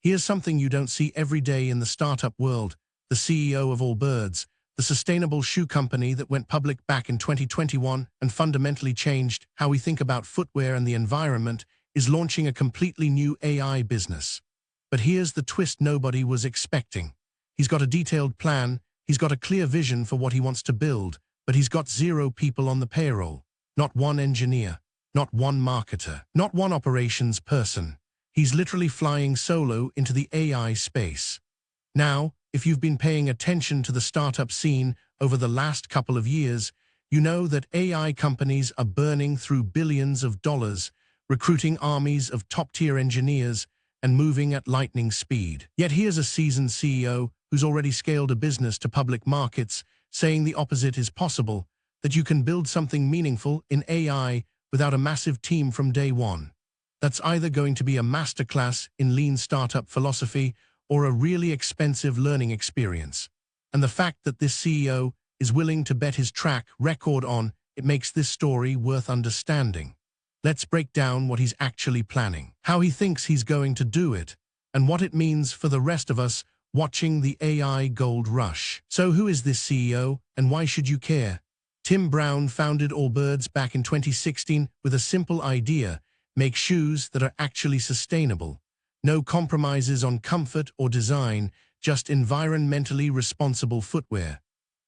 Here's something you don't see every day in the startup world. The CEO of Allbirds, the sustainable shoe company that went public back in 2021 and fundamentally changed how we think about footwear and the environment, is launching a completely new AI business. But here's the twist nobody was expecting. He's got a detailed plan, he's got a clear vision for what he wants to build, but he's got 0 people on the payroll. Not one engineer, not one marketer, not one operations person. He's literally flying solo into the AI space. Now, if you've been paying attention to the startup scene over the last couple of years, you know that AI companies are burning through billions of dollars, recruiting armies of top-tier engineers, and moving at lightning speed. Yet here's a seasoned CEO who's already scaled a business to public markets, saying the opposite is possible, that you can build something meaningful in AI without a massive team from day one. That's either going to be a masterclass in lean startup philosophy or a really expensive learning experience. And the fact that this CEO is willing to bet his track record on it makes this story worth understanding. Let's break down what he's actually planning, how he thinks he's going to do it, and what it means for the rest of us watching the AI gold rush. So who is this CEO, and why should you care? Tim Brown founded Allbirds back in 2016 with a simple idea: make shoes that are actually sustainable. No compromises on comfort or design, just environmentally responsible footwear.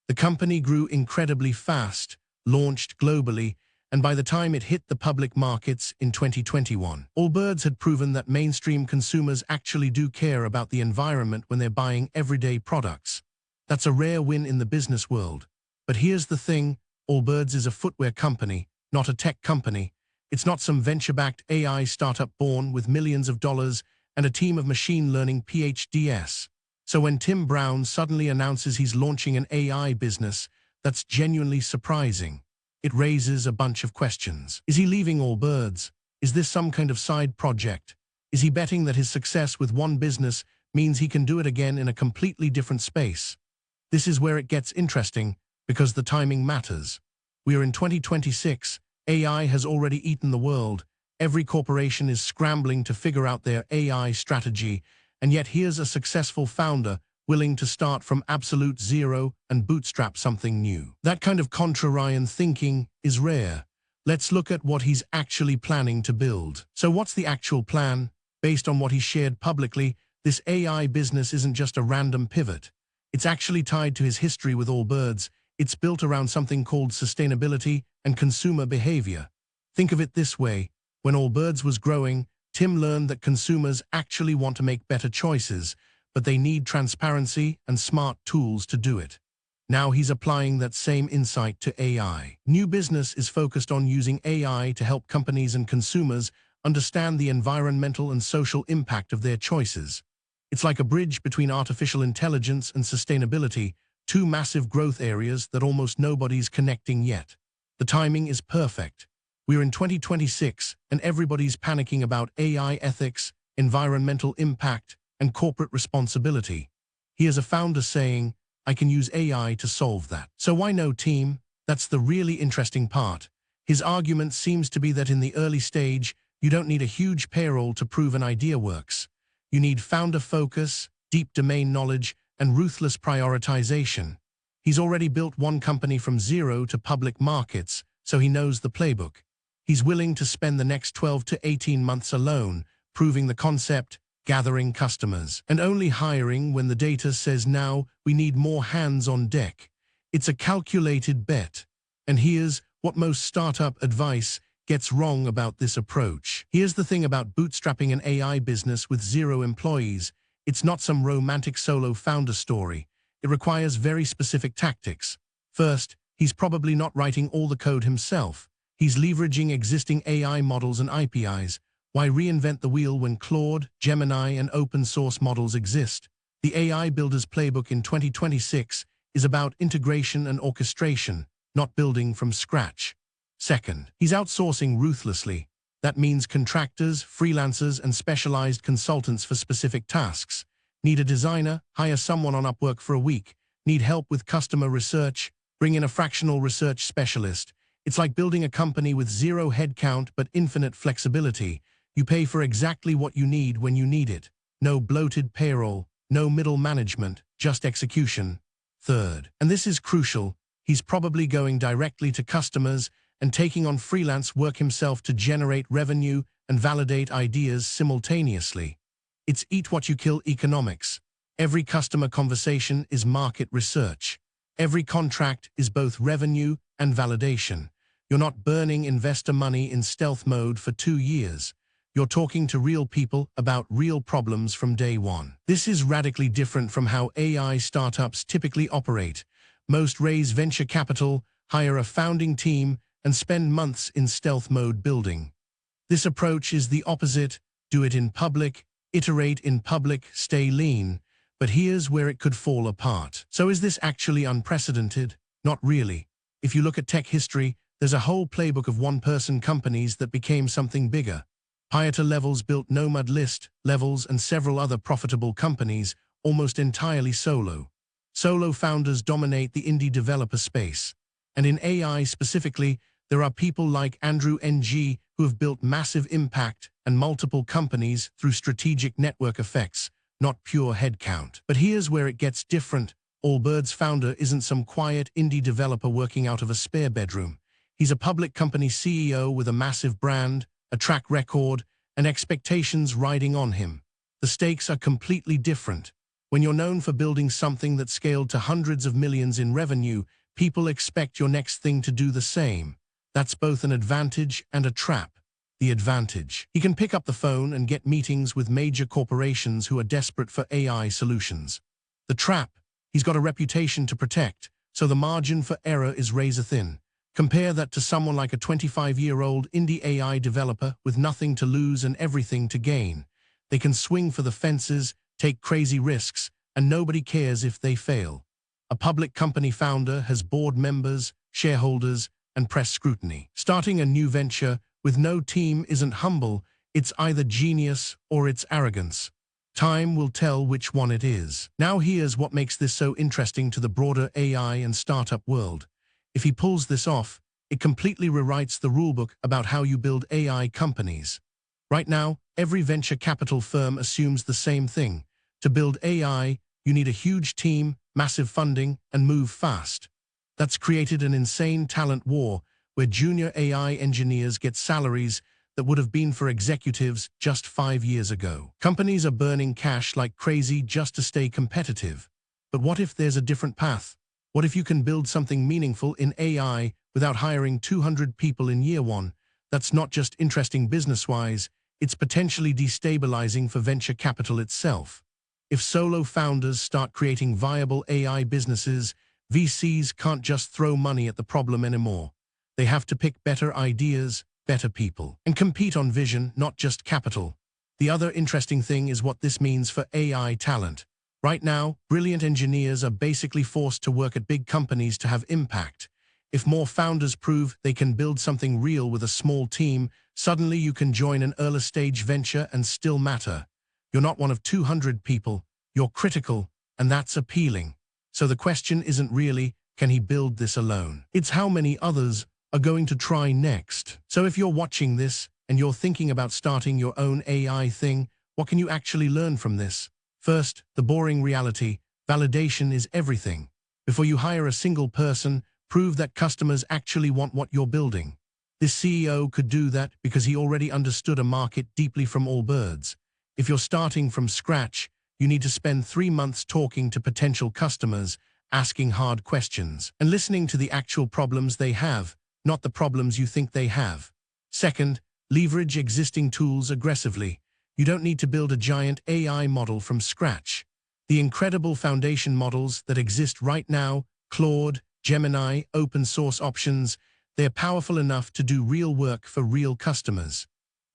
The company grew incredibly fast, launched globally, and by the time it hit the public markets in 2021, Allbirds had proven that mainstream consumers actually do care about the environment when they're buying everyday products. That's a rare win in the business world. But here's the thing, Allbirds is a footwear company, not a tech company. It's not some venture-backed AI startup born with millions of dollars and a team of machine learning PhDs. So when Tim Brown suddenly announces he's launching an AI business, that's genuinely surprising. It raises a bunch of questions. Is he leaving Allbirds? Is this some kind of side project? Is he betting that his success with one business means he can do it again in a completely different space? This is where it gets interesting, because the timing matters. We are in 2026, AI has already eaten the world. Every corporation is scrambling to figure out their AI strategy, and yet here's a successful founder willing to start from absolute zero and bootstrap something new. That kind of contrarian thinking is rare. Let's look at what he's actually planning to build. So what's the actual plan? Based on what he shared publicly, this AI business isn't just a random pivot. It's actually tied to his history with Allbirds. It's built around something called sustainability and consumer behavior. Think of it this way. When Allbirds was growing, Tim learned that consumers actually want to make better choices, but they need transparency and smart tools to do it. Now he's applying that same insight to AI. New business is focused on using AI to help companies and consumers understand the environmental and social impact of their choices. It's like a bridge between artificial intelligence and sustainability, two massive growth areas that almost nobody's connecting yet. The timing is perfect. We're in 2026, and everybody's panicking about AI ethics, environmental impact, and corporate responsibility. Here's a founder saying, I can use AI to solve that. So why no team? That's the really interesting part. His argument seems to be that in the early stage, you don't need a huge payroll to prove an idea works. You need founder focus, deep domain knowledge, and ruthless prioritization. He's already built one company from zero to public markets, so he knows the playbook. He's willing to spend the next 12 to 18 months alone, proving the concept, gathering customers, and only hiring when the data says now we need more hands on deck. It's a calculated bet. And here's what most startup advice gets wrong about this approach. Here's the thing about bootstrapping an AI business with 0 employees. It's not some romantic solo founder story. It requires very specific tactics. First, he's probably not writing all the code himself. He's leveraging existing AI models and APIs. Why reinvent the wheel when Claude, Gemini, and open-source models exist? The AI Builder's Playbook in 2026 is about integration and orchestration, not building from scratch. Second, he's outsourcing ruthlessly. That means contractors, freelancers, and specialized consultants for specific tasks. Need a designer? Hire someone on Upwork for a week. Need help with customer research? Bring in a fractional research specialist. It's like building a company with 0 headcount but infinite flexibility. You pay for exactly what you need when you need it. no bloated payroll, no middle management, just execution. Third, and this is crucial, he's probably going directly to customers and taking on freelance work himself to generate revenue and validate ideas simultaneously. It's eat what you kill economics. Every customer conversation is market research. Every contract is both revenue and validation. You're not burning investor money in stealth mode for 2 years. You're talking to real people about real problems from day one. This is radically different from how AI startups typically operate. Most raise venture capital, hire a founding team, and spend months in stealth mode building. This approach is the opposite. Do it in public, iterate in public, stay lean. But here's where it could fall apart. So is this actually unprecedented? Not really. If you look at tech history, there's a whole playbook of one-person companies that became something bigger. Pieter Levels built Nomad List, Levels, and several other profitable companies, almost entirely solo. Solo founders dominate the indie developer space. And in AI specifically, there are people like Andrew Ng who have built massive impact and multiple companies through strategic network effects, not pure headcount. But here's where it gets different. Allbirds founder isn't some quiet indie developer working out of a spare bedroom. He's a public company CEO with a massive brand, a track record, and expectations riding on him. The stakes are completely different. When you're known for building something that scaled to hundreds of millions in revenue, people expect your next thing to do the same. That's both an advantage and a trap. The advantage: he can pick up the phone and get meetings with major corporations who are desperate for AI solutions. The trap: he's got a reputation to protect, so the margin for error is razor thin. Compare that to someone like a 25-year-old indie AI developer with nothing to lose and everything to gain. They can swing for the fences, take crazy risks, and nobody cares if they fail. A public company founder has board members, shareholders, and press scrutiny. Starting a new venture with no team isn't humble, it's either genius or it's arrogance. Time will tell which one it is. Now here's what makes this so interesting to the broader AI and startup world. If he pulls this off, it completely rewrites the rulebook about how you build AI companies. Right now, every venture capital firm assumes the same thing. To build AI, you need a huge team, massive funding, and move fast. That's created an insane talent war where junior AI engineers get salaries that would have been for executives just 5 years ago. Companies are burning cash like crazy just to stay competitive. But what if there's a different path? What if you can build something meaningful in AI without hiring 200 people in year one? That's not just interesting business-wise, it's potentially destabilizing for venture capital itself. If solo founders start creating viable AI businesses, VCs can't just throw money at the problem anymore. They have to pick better ideas, better people, and compete on vision, not just capital. The other interesting thing is what this means for AI talent. Right now, brilliant engineers are basically forced to work at big companies to have impact. If more founders prove they can build something real with a small team, suddenly you can join an early-stage venture and still matter. You're not one of 200 people, you're critical, and that's appealing. So the question isn't really, can he build this alone? It's how many others are going to try next. So if you're watching this and you're thinking about starting your own AI thing, what can you actually learn from this? First, the boring reality: validation is everything. Before you hire a single person, prove that customers actually want what you're building. This CEO could do that because he already understood a market deeply from Allbirds. If you're starting from scratch, you need to spend 3 months talking to potential customers, asking hard questions, and listening to the actual problems they have, not the problems you think they have. Second, leverage existing tools aggressively. You don't need to build a giant AI model from scratch. The incredible foundation models that exist right now, Claude, Gemini, open source options, they're powerful enough to do real work for real customers.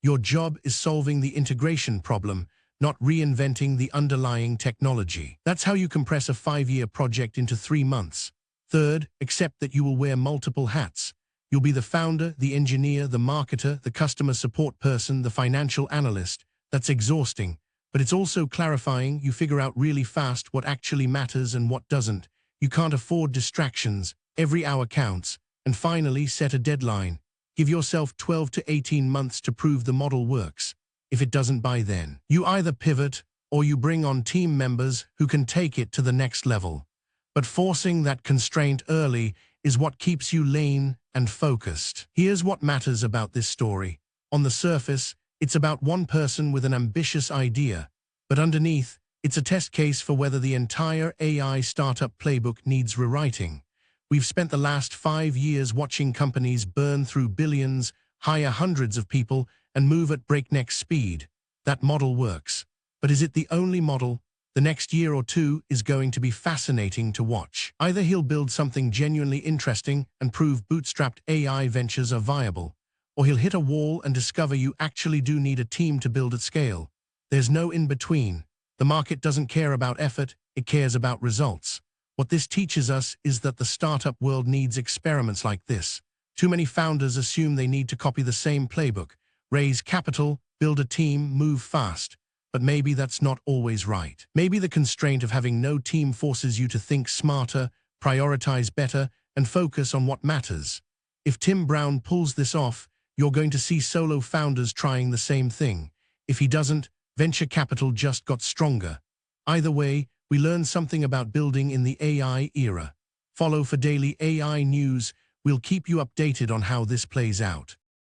Your job is solving the integration problem, not reinventing the underlying technology. That's how you compress a 5-year project into 3 months. Third, accept that you will wear multiple hats. You'll be the founder, the engineer, the marketer, the customer support person, the financial analyst. That's exhausting, but it's also clarifying. You figure out really fast what actually matters and what doesn't. You can't afford distractions. Every hour counts. And finally, set a deadline. Give yourself 12 to 18 months to prove the model works. If it doesn't by then, you either pivot or you bring on team members who can take it to the next level. But forcing that constraint early is what keeps you lean and focused. Here's what matters about this story. On the surface, it's about one person with an ambitious idea, but underneath, it's a test case for whether the entire AI startup playbook needs rewriting. We've spent the last 5 years watching companies burn through billions, hire hundreds of people, and move at breakneck speed. That model works. But is it the only model? The next year or two is going to be fascinating to watch. Either he'll build something genuinely interesting and prove bootstrapped AI ventures are viable, or he'll hit a wall and discover you actually do need a team to build at scale. There's no in-between. The market doesn't care about effort, it cares about results. What this teaches us is that the startup world needs experiments like this. Too many founders assume they need to copy the same playbook, raise capital, build a team, move fast. But maybe that's not always right. Maybe the constraint of having no team forces you to think smarter, prioritize better, and focus on what matters. If Tim Brown pulls this off, you're going to see solo founders trying the same thing. If he doesn't, venture capital just got stronger. Either way, we learn something about building in the AI era. Follow for daily AI news. We'll keep you updated on how this plays out.